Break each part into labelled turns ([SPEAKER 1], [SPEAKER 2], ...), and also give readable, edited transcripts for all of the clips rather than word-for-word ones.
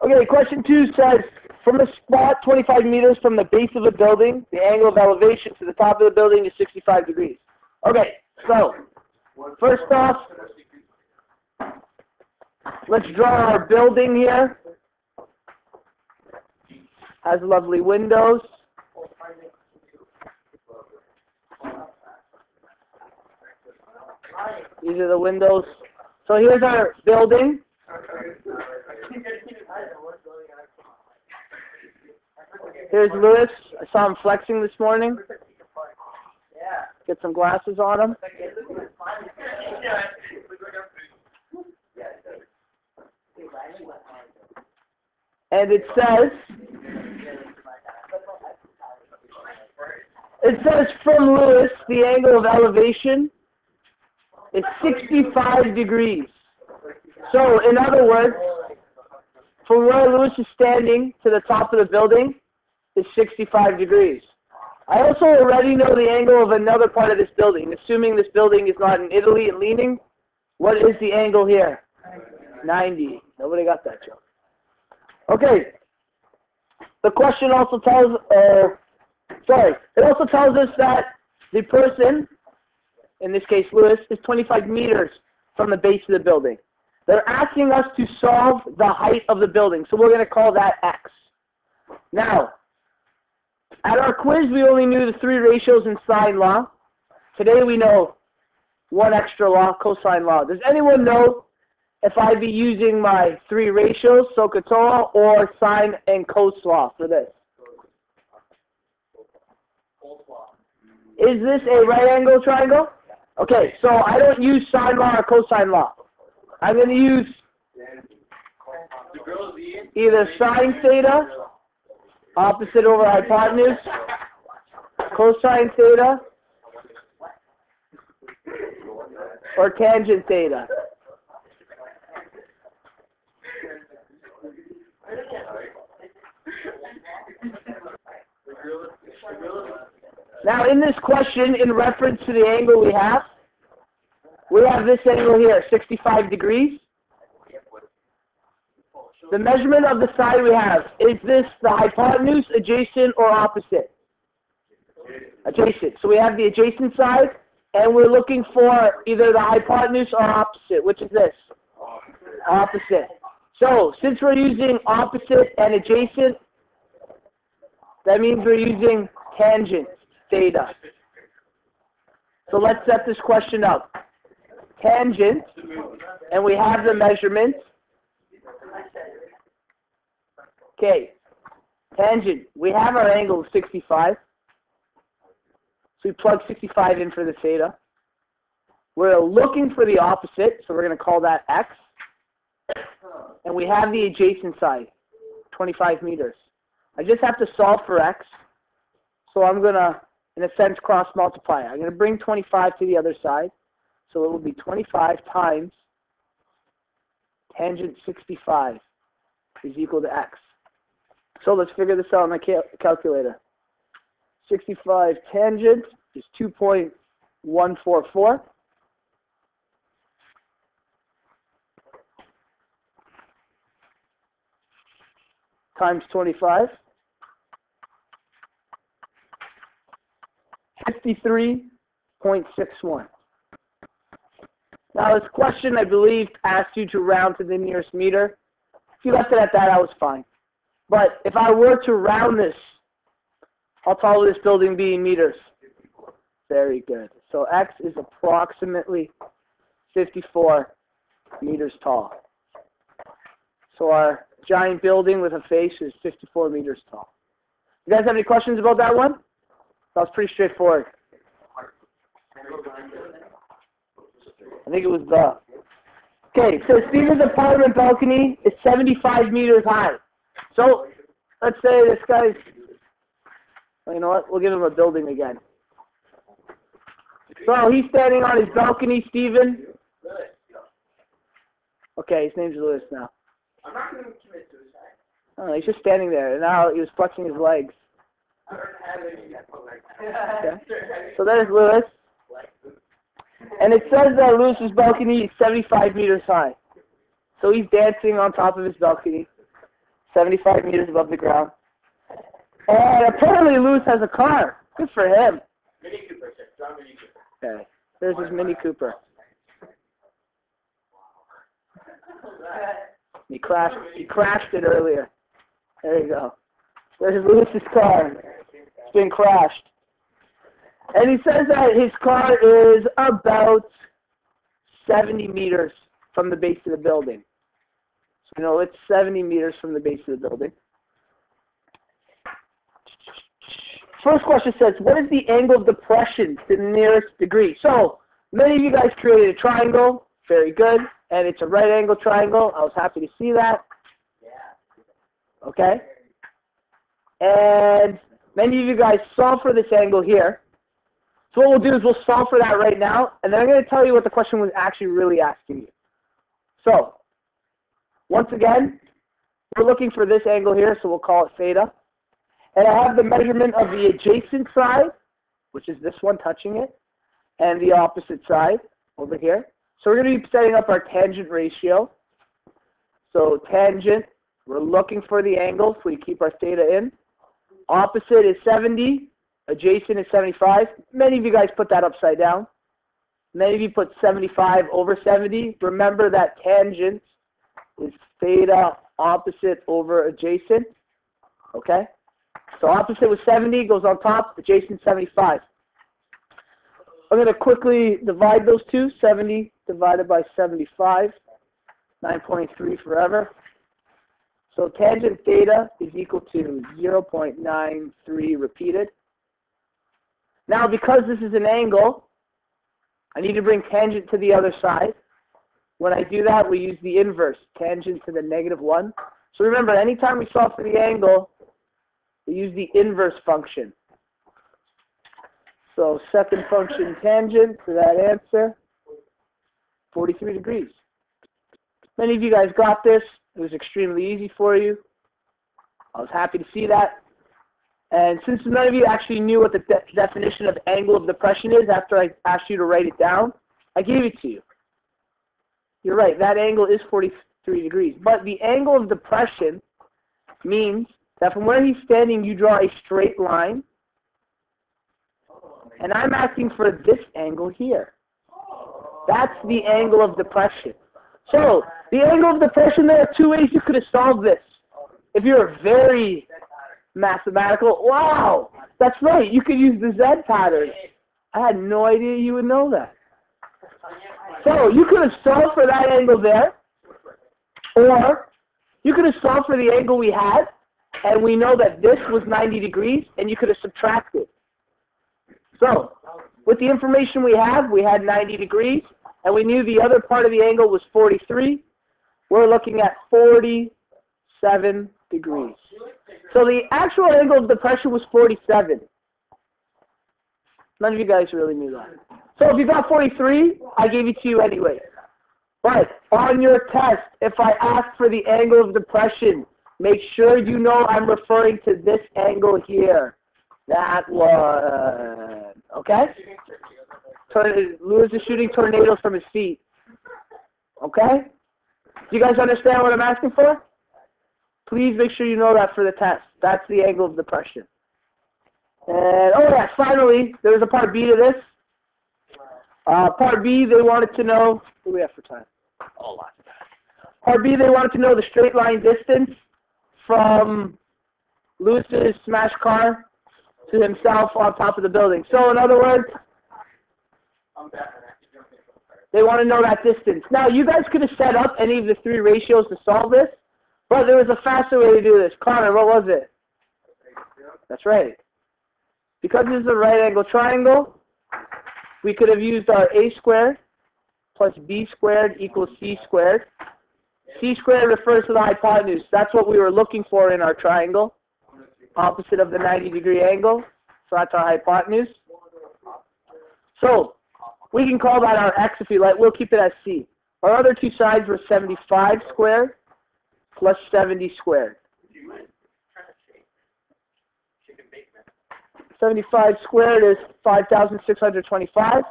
[SPEAKER 1] Okay, question 2 says, from a spot 25 meters from the base of a building, the angle of elevation to the top of the building is 65 degrees. Okay, so, first off, let's draw our building here. Has lovely windows. These are the windows. So here's our building. Here's Lewis. I saw him flexing this morning. Get some glasses on him. And it says from Lewis, the angle of elevation is 65 degrees. So, in other words, from where Lewis is standing to the top of the building is 65 degrees. I also already know the angle of another part of this building. Assuming this building is not in Italy and leaning, what is the angle here? 90. Nobody got that joke. Okay. The question also tells, it also tells us that the person, in this case Lewis, is 25 meters from the base of the building. They're asking us to solve the height of the building, so we're going to call that x. Now, at our quiz, we only knew the 3 ratios in sine law. Today we know one extra law, cosine law. Does anyone know if I'd be using my 3 ratios, SOHCAHTOA, or sine and cos law for this? Is this a right angle triangle? Okay, so I don't use sine law or cosine law. I'm going to use either sine theta, opposite over hypotenuse, cosine theta, or tangent theta. Now in this question, in reference to the angle we have this angle here, 65 degrees. The measurement of the side we have, is this the hypotenuse, adjacent, or opposite? Adjacent. So we have the adjacent side, and we're looking for either the hypotenuse or opposite. Which is this? Opposite. So since we're using opposite and adjacent, that means we're using tangent theta. So let's set this question up. Tangent, and we have the measurement. Okay, tangent, we have our angle of 65. So we plug 65 in for the theta. We're looking for the opposite, so we're going to call that x. And we have the adjacent side, 25 meters. I just have to solve for x. So I'm going to, in a sense, cross multiply. I'm going to bring 25 to the other side. So it will be 25 times tangent 65 is equal to x. So let's figure this out on my calculator. 65 tangent is 2.144. Times 25. 53.61. Now this question, I believe, asked you to round to the nearest meter. If you left it at that, I was fine. But if I were to round this, how tall will this building be in meters? Very good. So x is approximately 54 meters tall. So our giant building with a face is 54 meters tall. You guys have any questions about that one? That was pretty straightforward. I think it was the... Okay, so Stephen's apartment balcony is 75 meters high. So, let's say this guy's... Well, you know what? We'll give him a building again. So, he's standing on his balcony, Stephen. Okay, his name's Lewis now.
[SPEAKER 2] I'm not going to commit suicide.
[SPEAKER 1] Oh, he's just standing there, and now he was flexing his legs.
[SPEAKER 2] I don't have any yet.
[SPEAKER 1] Okay. So there's Lewis. And it says that Lewis's balcony is 75 meters high. So he's dancing on top of his balcony. 75 meters above the ground. And apparently Lewis has a car. Good for him.
[SPEAKER 2] Mini Cooper, sir. John Mini Cooper.
[SPEAKER 1] Okay. There's his Mini Cooper. He crashed it earlier. There you go. There's Lewis's car. It's been crashed. And he says that his car is about 70 meters from the base of the building. So, it's 70 meters from the base of the building. First question says, what is the angle of depression to the nearest degree? So, many of you guys created a triangle. Very good. And it's a right angle triangle. I was happy to see that. Okay. And many of you guys solve for this angle here. So what we'll do is we'll solve for that right now, and then I'm going to tell you what the question was actually really asking you. So, once again, we're looking for this angle here, so we'll call it theta. And I have the measurement of the adjacent side, which is this one touching it, and the opposite side over here. So we're going to be setting up our tangent ratio. So tangent, we're looking for the angle, so we keep our theta in. Opposite is 70. Adjacent is 75. Many of you guys put that upside down. Many of you put 75 over 70. Remember that tangent is theta opposite over adjacent. Okay? So opposite was 70, goes on top. Adjacent 75. I'm going to quickly divide those two. 70 divided by 75. 9.3 forever. So tangent theta is equal to 0.93 repeated. Now, because this is an angle, I need to bring tangent to the other side. When I do that, we use the inverse, tangent to the -1. So remember, anytime we solve for the angle, we use the inverse function. So second function tangent to that answer, 43 degrees. Many of you guys got this. It was extremely easy for you. I was happy to see that. And since none of you actually knew what the definition of angle of depression is after I asked you to write it down, I gave it to you. You're right, that angle is 43 degrees. But the angle of depression means that from where he's standing, you draw a straight line. And I'm asking for this angle here. That's the angle of depression. So, the angle of depression, there are two ways you could have solved this. If you're very mathematical, wow, that's right, you could use the Z pattern. I had no idea you would know that. So, you could have solved for that angle there, or you could have solved for the angle we had, and we know that this was 90 degrees, and you could have subtracted. So, with the information we have, we had 90 degrees, and we knew the other part of the angle was 43. We're looking at 47 degrees. So the actual angle of depression was 47. None of you guys really knew that. So if you got 43, I gave it to you anyway. But on your test, if I ask for the angle of depression, make sure you know I'm referring to this angle here. That one. Okay? Lewis is shooting tornadoes from his feet. Okay? Do you guys understand what I'm asking for? Please make sure you know that for the test. That's the angle of depression. And, oh yeah, finally, there was a part B to this. Part B, they wanted to know, what do we have for time? Oh, lots of time. Part B, they wanted to know the straight line distance from Lewis's smashed car to himself on top of the building. So, in other words, they want to know that distance. Now, you guys could have set up any of the three ratios to solve this, but there was a faster way to do this. Connor, what was it? That's right. Because this is a right angle triangle, we could have used our a squared plus b squared equals c squared. C squared refers to the hypotenuse. That's what we were looking for in our triangle, opposite of the 90-degree angle. So that's our hypotenuse. So we can call that our x if you like. We'll keep it as c. Our other two sides were 75 squared plus 70 squared. 75 squared is 5,625.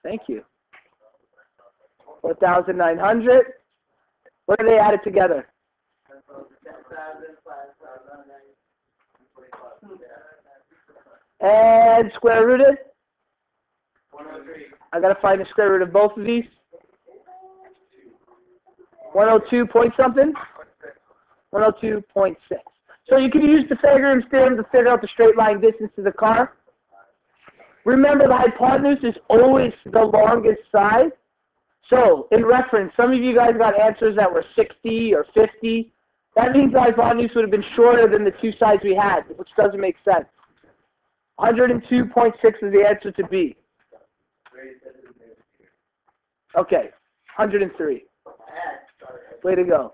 [SPEAKER 1] Thank you. 4,900. What do they added together? And square rooted?
[SPEAKER 2] 103.
[SPEAKER 1] I got to find the square root of both of these. 102 point something? 102.6. So you can use Pythagorean's theorem to figure out the straight line distance to the car. Remember, the hypotenuse is always the longest side. So, in reference, some of you guys got answers that were 60 or 50. That means the hypotenuse would have been shorter than the two sides we had, which doesn't make sense. 102.6 is the answer to B. Okay, 103. Way to go.